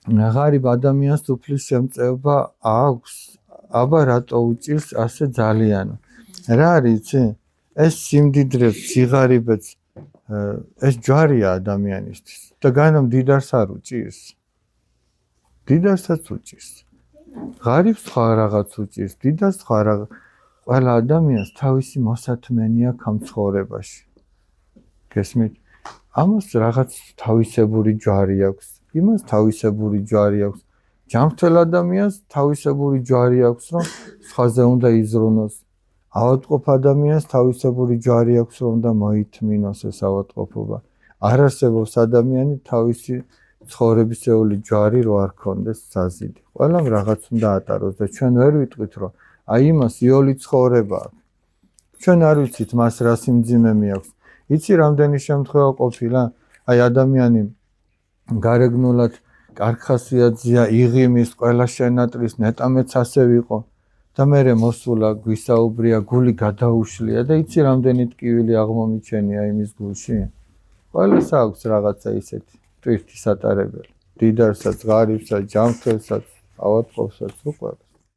ღარიბ ადამიანს უფლის შემწეობა აქვს, აბა რატო უჭირს ასე ძალიანო? რა არის იცი? ეს სიმდიდრეც, სიღარიბეც ეს ჯვარია ადამიანისთვის და განამ დიდარს არ უჭირს. დიდარსაც უჭირს. ღარიბს სხვა რაღაც უჭირს, დიდარს სხვა რაღაც. ყველა ადამიანს თავისი მოსათმენი აქვს ამ ცხოვრებაში. გესმით? ამას რაღაც თავისებური ჯვარი აქვს. იმას თავისებური ჯვარი აქვს. ჯანმრთელ ადამიანს თავისებური ჯვარი აქვს, რომ სხვაზე უნდა იზრუნოს. ავადმყოფ ადამიანს თავისებური ჯვარი აქვს, რომ უნდა მოითმინოს ეს ავადმყოფობა. არ არსებობს ადამიანი თავისი ცხოვრებისეული ჯვარი რო არ ქონდეს საზიდი. ყველამ რაღაც უნდა ატაროს და ჩვენ ვერ ვიტყვით, რომ აი იმას იოლი ცხოვრება აქვს. ჩვენ არ ვიცით მას რა სიმძიმე აქვს. იცი რამდენი შემთხვევა ყოფილა, აი ადამიანი გარეგნულად კარგ ხასიათზეა, იღიმის, ყველა შენატრის, ნეტამეც ასე ვიყო და მერე მოსულა, გვისაუბრია, გული გადაუშლია და იცი რამდენი ტკივილი აღმომიჩენია იმის გულში? ყველას აქვს რაღაცა ისეთი ტვირთის ატარებელი. დიდარსაც, ღარიბსაც, ჯანმრთელსაც, ავადმყოფსაც, უყვარს.